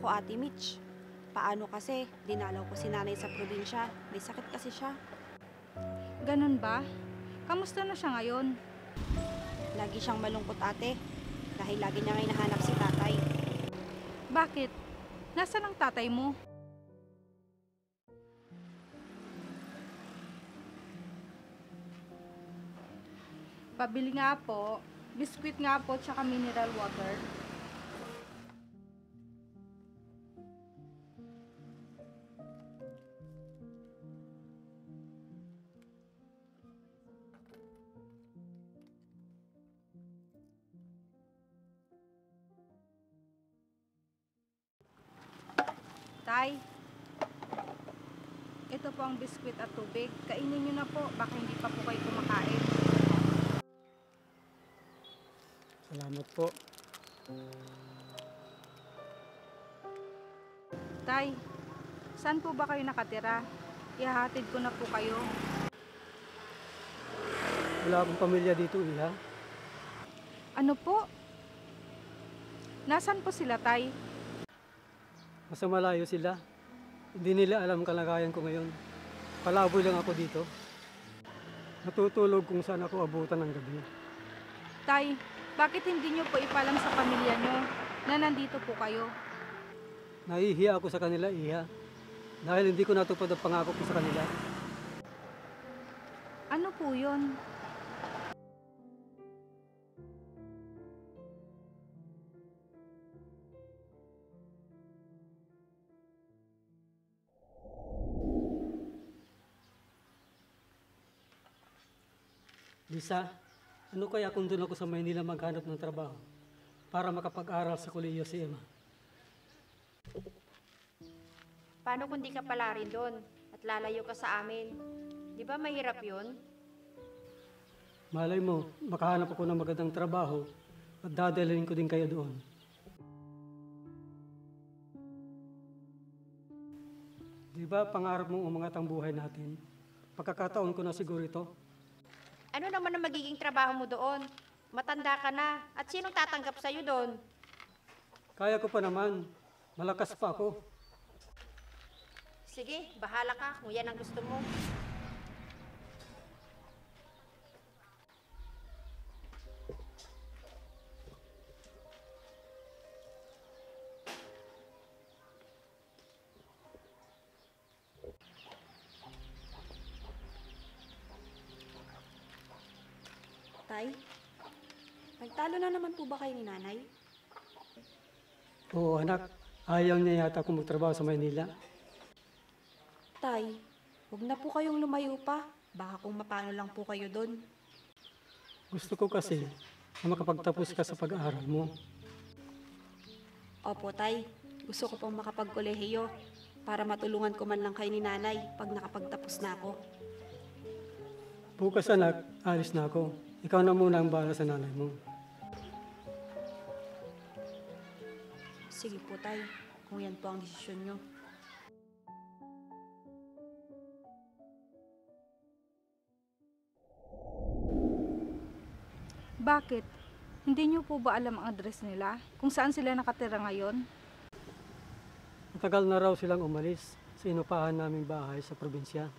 ako, Ate Mitch. Paano kasi, dinalaw ko si nanay sa probinsya. May sakit kasi siya. Ganun ba? Kamusta na siya ngayon? Lagi siyang malungkot, ate. Dahil lagi niya ngayon hinahanap si tatay. Bakit? Nasaan ang tatay mo? Pabili nga po, biskwit nga po, tsaka mineral water. Tay, ito po ang biskwit at tubig. Kainin niyo na po, baka hindi pa po kayo kumakain. Salamat po. Tay, saan po ba kayo nakatira? Ihahatid ko na po kayo. Wala akong pamilya dito, Iha. Ano po? Nasaan po sila, Tay? Nasa malayo sila. Hindi nila alam kalagayan ko ngayon. Palaboy lang ako dito. Natutulog kung saan ako abutan ng gabi. Tay, bakit hindi niyo po ipalam sa pamilya niyo na nandito po kayo? Nahihiya ako sa kanila, Iha. Dahil hindi ko natupad ang pangako ko sa kanila. Ano po yun? Lisa, ano kaya kung doon ako sa Maynila maghanap ng trabaho para makapag-aral sa kolehiyo si Emma? Paano kung di ka pala rin doon at lalayo ka sa amin? Di ba mahirap yun? Malay mo, makahanap ako ng magandang trabaho at dadalhin ko din kayo doon. Di ba pangarap mong umangat ang buhay natin? Pagkakataon ko na siguro ito. Ano naman ang magiging trabaho mo doon? Matanda ka na at sinong tatanggap sa'yo doon? Kaya ko pa naman. Malakas pa ako. Sige, bahala ka kung yan ang gusto mo. Tay, nagtalo na naman po ba kayo ni nanay? Oo anak, ayaw niya yata akong magtrabaho sa Maynila. Tay, huwag na po kayong lumayo pa. Baka kung mapano lang po kayo doon. Gusto ko kasi na makapagtapos ka sa pag-aaral mo. Opo, Tay. Gusto ko pong makapagkolehiyo para matulungan ko man lang kayo ni nanay pag nakapagtapos na ako. Bukas anak, alis na ako. Ikaw na muna ang bahala sa nanay mo. Sige po, Tay. Kung yan po ang desisyon nyo. Bakit? Hindi niyo po ba alam ang address nila? Kung saan sila nakatira ngayon? Matagal na raw silang umalis sa inupahan naming bahay sa probinsya.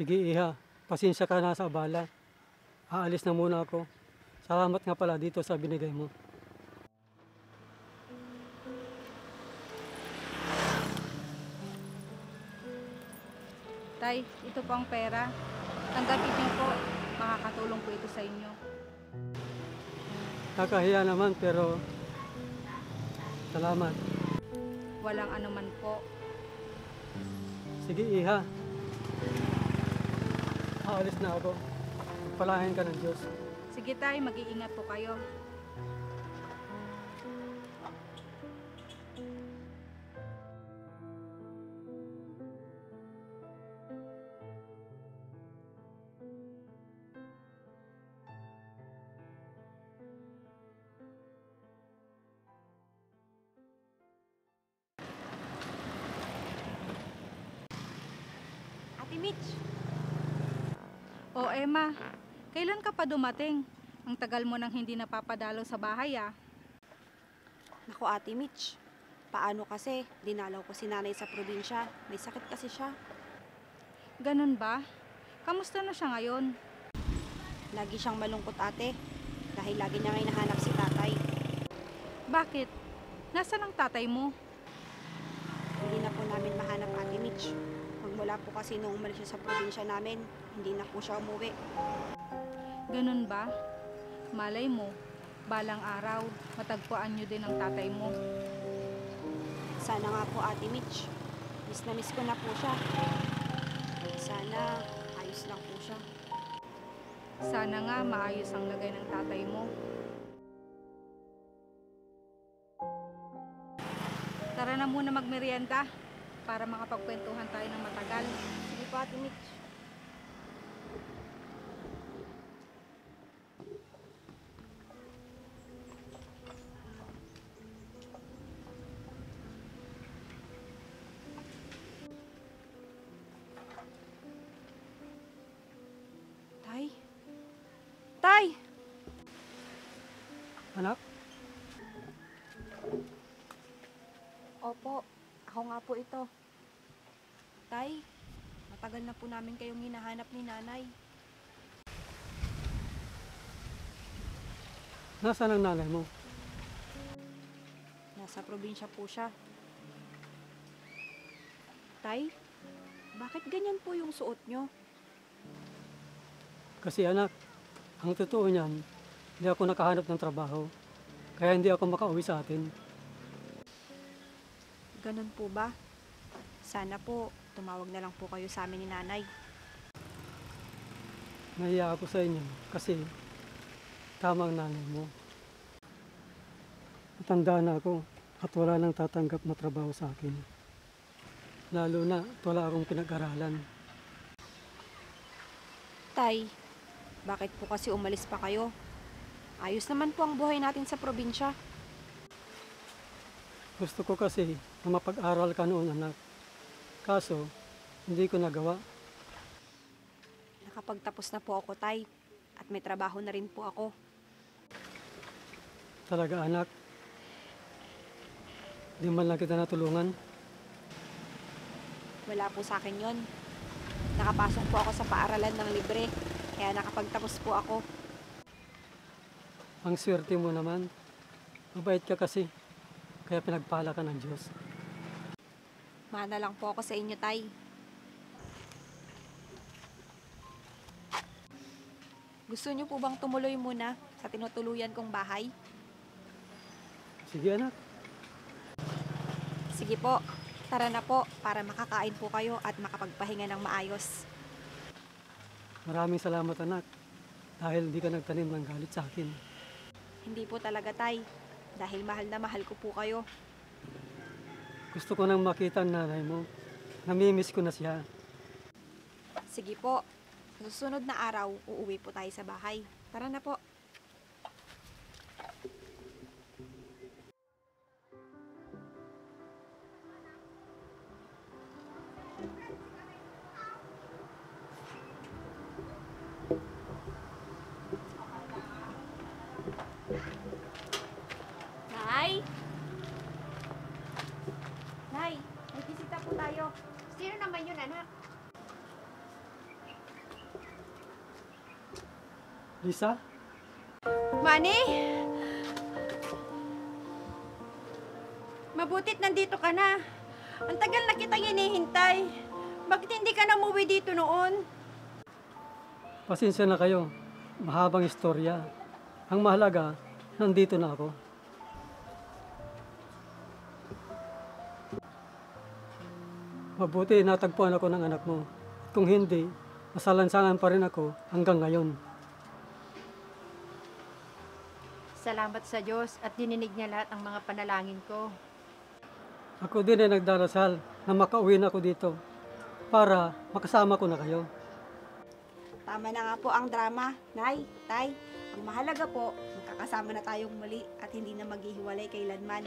Sige, Iha. Pasensya ka na sa abala. Aalis na muna ako. Salamat nga pala dito sa binigay mo. Tay, ito po ang pera. Tanggapin niyo po. Makakatulong po ito sa inyo. Kakahiya naman pero salamat. Walang anuman po. Sige, Iha. Aalis na ako. Palahin ka ng Diyos. Sige tay, mag-iingat po kayo. Ate Mitch, O Emma, kailan ka pa dumating? Ang tagal mo nang hindi napapadalo sa bahay ah. Naku, Ate Mitch. Paano kasi? Dinalaw ko si nanay sa probinsya. May sakit kasi siya. Ganun ba? Kamusta na siya ngayon? Lagi siyang malungkot, ate. Dahil lagi niya ngayon hinahanap si tatay. Bakit? Nasaan ang tatay mo? Hindi na po namin mahanap, Ate Mitch. Magmula po kasi nung umalis siya sa probinsya namin, hindi na po siya umuwi. Ganun ba? Malay mo, balang araw, matagpuan nyo din ang tatay mo. Sana nga po, Ate Mitch. Miss na miss ko na po siya. Sana ayos lang po siya. Sana nga maayos ang lagay ng tatay mo. Tara na muna magmerienda para makapagkwentuhan tayo ng matagal. Sige po, Ate Mitch. Tay? Tay! Anak, Opo, ako nga po ito. Tay, matagal na po namin kayong hinahanap ni nanay. nasaan ang nanay mo? Nasa probinsya po siya. Tay, bakit ganyan po yung suot nyo? Kasi anak, ang totoo niyan, hindi ako nakahanap ng trabaho. Kaya hindi ako makauwi sa atin. Ganun po ba? Sana po, tumawag na lang po kayo sa amin ni nanay. Nahiya ako sa inyo kasi tama ang nanay mo. Matanda na ako at wala nang tatanggap na trabaho sa akin. Lalo na at wala akong pinag-aralan. Tay, bakit po kasi umalis pa kayo? Ayos naman po ang buhay natin sa probinsya. Gusto ko kasi na mapag-aral ka noon, anak. Kaso, hindi ko nagawa. Nakapagtapos na po ako, Tay. At may trabaho na rin po ako. Talaga, anak. Di man lang kita natulungan. Wala po sa akin yon. Nakapasok po ako sa paaralan ng libre. Kaya nakapagtapos po ako. Ang swerte mo naman. Mabait ka kasi. Kaya pinagpala ka ng Diyos. Mana lang po ako sa inyo, Tay. Gusto niyo po bang tumuloy muna sa tinutuluyan kong bahay? Sige, anak. Sige po, tara na po para makakain po kayo at makapagpahinga ng maayos. Maraming salamat, anak. Dahil di ka nagtanim ng galit sa akin. Hindi po talaga, Tay. Dahil mahal na mahal ko po kayo. Gusto ko nang makita ang nanay mo. Namimiss ko na siya. Sige po, sa susunod na araw, uuwi po tayo sa bahay. Tara na po. Nay! Nay, may bisita po tayo. Sino naman yun, anak? Lisa? Manny? Mabutit nandito ka na. Ang tagal na kitang hinihintay. Bakit hindi ka na umuwi dito noon? Pasensya na kayo. Mahabang istorya. Ang mahalaga, nandito na ako. Mabuti natagpuan ako ng anak mo. Kung hindi, masalansangan pa rin ako hanggang ngayon. Salamat sa Diyos at dininig niya lahat ng mga panalangin ko. Ako din ay nagdarasal na makauwi na ako dito para makasama ko na kayo. Tama na nga po ang drama. Nay, Tay, ang mahalaga po, magkakasama na tayong muli at hindi na maghihiwalay kailanman.